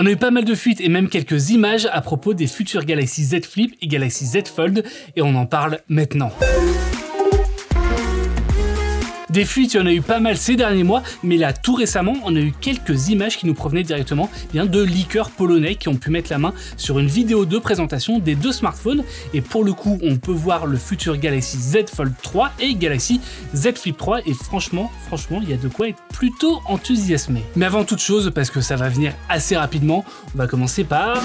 On a eu pas mal de fuites et même quelques images à propos des futurs Galaxy Z Flip et Galaxy Z Fold et on en parle maintenant. Des fuites, il y en a eu pas mal ces derniers mois, mais là tout récemment, on a eu quelques images qui nous provenaient directement de leakers polonais qui ont pu mettre la main sur une vidéo de présentation des deux smartphones. Et pour le coup, on peut voir le futur Galaxy Z Fold 3 et Galaxy Z Flip 3. Et franchement, il y a de quoi être plutôt enthousiasmé. Mais avant toute chose, parce que ça va venir assez rapidement, on va commencer par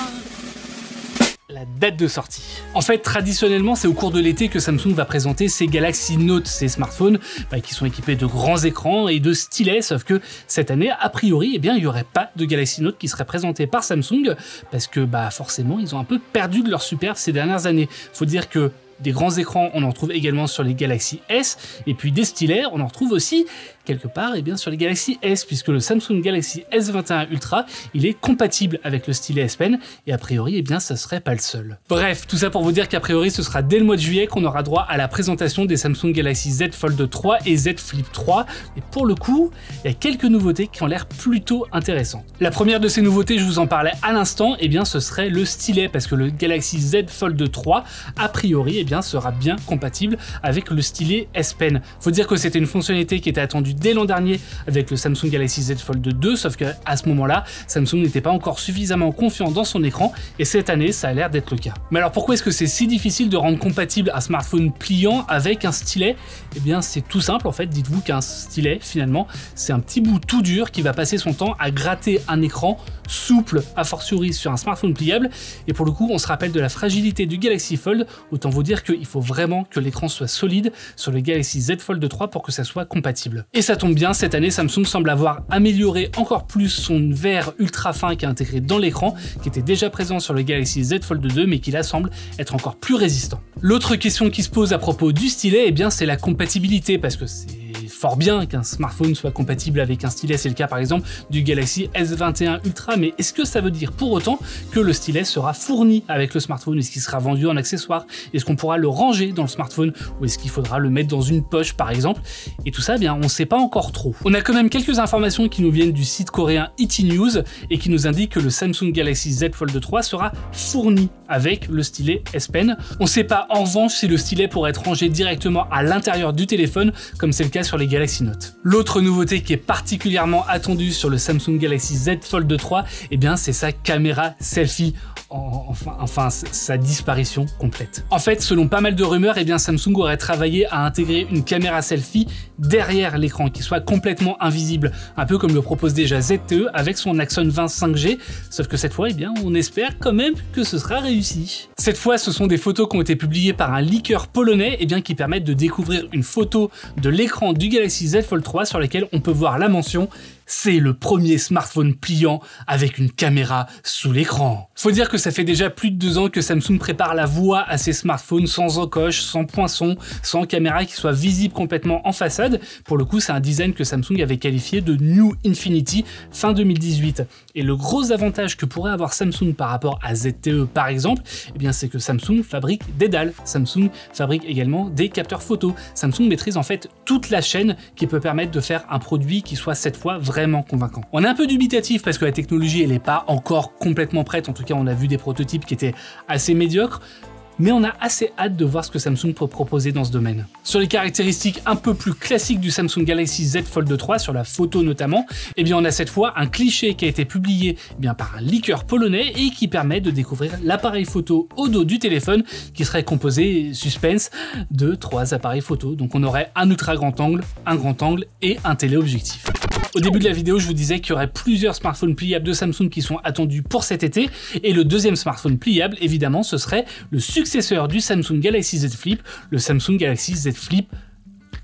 la date de sortie. En fait, traditionnellement, c'est au cours de l'été que Samsung va présenter ses Galaxy Note, ces smartphones qui sont équipés de grands écrans et de stylets, sauf que cette année, a priori, il n'y aurait pas de Galaxy Note qui serait présenté par Samsung, parce que forcément, ils ont un peu perdu de leur superbe ces dernières années. Faut dire que des grands écrans, on en retrouve également sur les Galaxy S, et puis des stylets, on en retrouve aussi quelque part sur les Galaxy S, puisque le Samsung Galaxy S21 Ultra, il est compatible avec le stylet S Pen, et a priori, ça serait pas le seul. Bref, tout ça pour vous dire qu'a priori, ce sera dès le mois de juillet qu'on aura droit à la présentation des Samsung Galaxy Z Fold 3 et Z Flip 3, et pour le coup, il y a quelques nouveautés qui ont l'air plutôt intéressantes. La première de ces nouveautés, je vous en parlais à l'instant, ce serait le stylet, parce que le Galaxy Z Fold 3, a priori, sera bien compatible avec le stylet S Pen. Faut dire que c'était une fonctionnalité qui était attendue dès l'an dernier avec le Samsung Galaxy Z Fold 2, sauf qu'à ce moment-là, Samsung n'était pas encore suffisamment confiant dans son écran, et cette année, ça a l'air d'être le cas. Mais alors pourquoi est-ce que c'est si difficile de rendre compatible un smartphone pliant avec un stylet? C'est tout simple en fait, dites-vous qu'un stylet, finalement, c'est un petit bout tout dur qui va passer son temps à gratter un écran souple, a fortiori sur un smartphone pliable, et pour le coup, on se rappelle de la fragilité du Galaxy Fold, autant vous dire qu'il faut vraiment que l'écran soit solide sur le Galaxy Z Fold 3 pour que ça soit compatible. Et ça tombe bien, cette année, Samsung semble avoir amélioré encore plus son verre ultra fin qui est intégré dans l'écran, qui était déjà présent sur le Galaxy Z Fold 2, mais qui là semble être encore plus résistant. L'autre question qui se pose à propos du stylet, c'est la compatibilité, parce que c'est fort bien qu'un smartphone soit compatible avec un stylet, c'est le cas par exemple du Galaxy S21 Ultra, mais est-ce que ça veut dire pour autant que le stylet sera fourni avec le smartphone? Est-ce qu'il sera vendu en accessoire? Est-ce qu'on pourra le ranger dans le smartphone, ou est-ce qu'il faudra le mettre dans une poche par exemple? Et tout ça, on ne sait pas encore trop. On a quand même quelques informations qui nous viennent du site coréen ET News et qui nous indiquent que le Samsung Galaxy Z Fold 3 sera fourni avec le stylet S Pen. On ne sait pas en revanche si le stylet pourrait être rangé directement à l'intérieur du téléphone, comme c'est le cas sur les Galaxy Note. L'autre nouveauté qui est particulièrement attendue sur le Samsung Galaxy Z Fold 3, c'est sa caméra selfie. Enfin, sa disparition complète. En fait, selon pas mal de rumeurs, Samsung aurait travaillé à intégrer une caméra selfie derrière l'écran qui soit complètement invisible, un peu comme le propose déjà ZTE avec son Axon 20 5G, sauf que cette fois, on espère quand même que ce sera réussi. Cette fois, ce sont des photos qui ont été publiées par un leaker polonais qui permettent de découvrir une photo de l'écran du Galaxy Z Fold 3 sur laquelle on peut voir la mention « C'est le premier smartphone pliant avec une caméra sous l'écran ». Faut dire que ça fait déjà plus de 2 ans que Samsung prépare la voie à ses smartphones sans encoche, sans poinçon, sans caméra qui soit visible complètement en façade. Pour le coup, c'est un design que Samsung avait qualifié de New Infinity fin 2018. Et le gros avantage que pourrait avoir Samsung par rapport à ZTE par exemple, c'est que Samsung fabrique des dalles. Samsung fabrique également des capteurs photo. Samsung maîtrise en fait toute la chaîne qui peut permettre de faire un produit qui soit cette fois vraiment convaincant. On est un peu dubitatif parce que la technologie elle n'est pas encore complètement prête, en tout cas on a vu des prototypes qui étaient assez médiocres, mais on a assez hâte de voir ce que Samsung peut proposer dans ce domaine. Sur les caractéristiques un peu plus classiques du Samsung Galaxy Z Fold 3, sur la photo notamment, on a cette fois un cliché qui a été publié par un leaker polonais et qui permet de découvrir l'appareil photo au dos du téléphone qui serait composé, suspense, de 3 appareils photo. Donc on aurait un ultra grand angle, un grand angle et un téléobjectif. Au début de la vidéo, je vous disais qu'il y aurait plusieurs smartphones pliables de Samsung qui sont attendus pour cet été, et le deuxième smartphone pliable, évidemment, ce serait le successeur du Samsung Galaxy Z Flip, le Samsung Galaxy Z Flip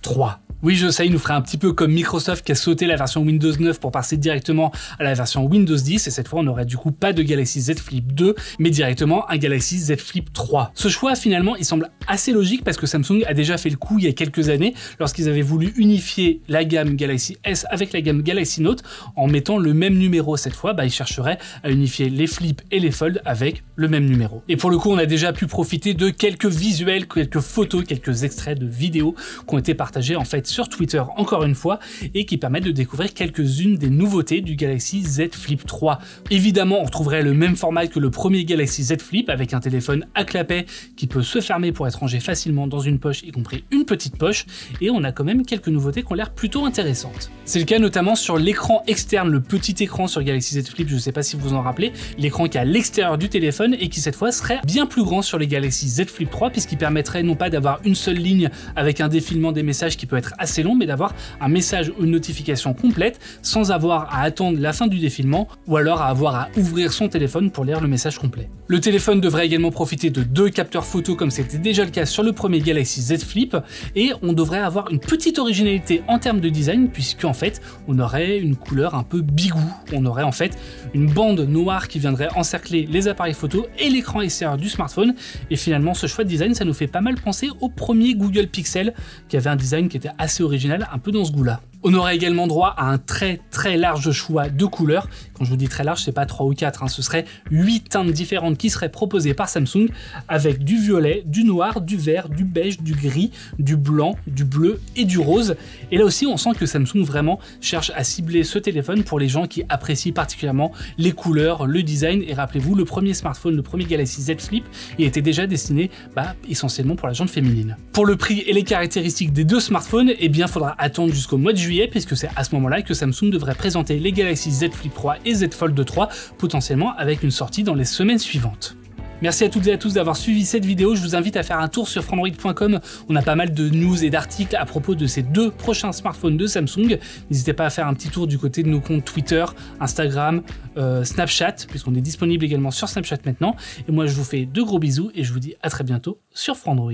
3. Oui, je sais, il nous ferait un petit peu comme Microsoft qui a sauté la version Windows 9 pour passer directement à la version Windows 10, et cette fois on n'aurait du coup pas de Galaxy Z Flip 2, mais directement un Galaxy Z Flip 3. Ce choix finalement il semble assez logique parce que Samsung a déjà fait le coup il y a quelques années lorsqu'ils avaient voulu unifier la gamme Galaxy S avec la gamme Galaxy Note en mettant le même numéro. Cette fois, ils chercheraient à unifier les Flip et les Fold avec le même numéro. Et pour le coup, on a déjà pu profiter de quelques visuels, quelques photos, quelques extraits de vidéos qui ont été partagés en fait sur Twitter encore une fois et qui permettent de découvrir quelques-unes des nouveautés du Galaxy Z Flip 3. Évidemment, on retrouverait le même format que le premier Galaxy Z Flip avec un téléphone à clapet qui peut se fermer pour être rangé facilement dans une poche, y compris une petite poche, et on a quand même quelques nouveautés qui ont l'air plutôt intéressantes. C'est le cas notamment sur l'écran externe, le petit écran sur Galaxy Z Flip, je ne sais pas si vous vous en rappelez, l'écran qui est à l'extérieur du téléphone et qui cette fois serait bien plus grand sur les Galaxy Z Flip 3 puisqu'il permettrait non pas d'avoir une seule ligne avec un défilement des messages qui peut être assez long, mais d'avoir un message ou une notification complète sans avoir à attendre la fin du défilement ou alors à avoir à ouvrir son téléphone pour lire le message complet. Le téléphone devrait également profiter de 2 capteurs photo comme c'était déjà le cas sur le premier Galaxy Z Flip et on devrait avoir une petite originalité en termes de design puisque en fait on aurait une couleur un peu bigou. On aurait en fait une bande noire qui viendrait encercler les appareils photo et l'écran extérieur du smartphone et finalement ce choix de design ça nous fait pas mal penser au premier Google Pixel qui avait un design qui était assez original, un peu dans ce goût-là. On aurait également droit à un très large choix de couleurs. Quand je vous dis très large, c'est pas 3 ou 4, ce serait 8 teintes différentes qui seraient proposées par Samsung avec du violet, du noir, du vert, du beige, du gris, du blanc, du bleu et du rose. Et là aussi, on sent que Samsung vraiment cherche à cibler ce téléphone pour les gens qui apprécient particulièrement les couleurs, le design. Et rappelez-vous, le premier smartphone, le premier Galaxy Z Flip, il était déjà destiné essentiellement pour la gente féminine. Pour le prix et les caractéristiques des 2 smartphones, eh bien, faudra attendre jusqu'au mois de juillet puisque c'est à ce moment-là que Samsung devrait présenter les Galaxy Z Flip 3 et Z Fold 3, potentiellement avec une sortie dans les semaines suivantes. Merci à toutes et à tous d'avoir suivi cette vidéo, je vous invite à faire un tour sur frandroid.com, on a pas mal de news et d'articles à propos de ces 2 prochains smartphones de Samsung. N'hésitez pas à faire un petit tour du côté de nos comptes Twitter, Instagram, Snapchat, puisqu'on est disponible également sur Snapchat maintenant. Et moi je vous fais de gros bisous et je vous dis à très bientôt sur Frandroid.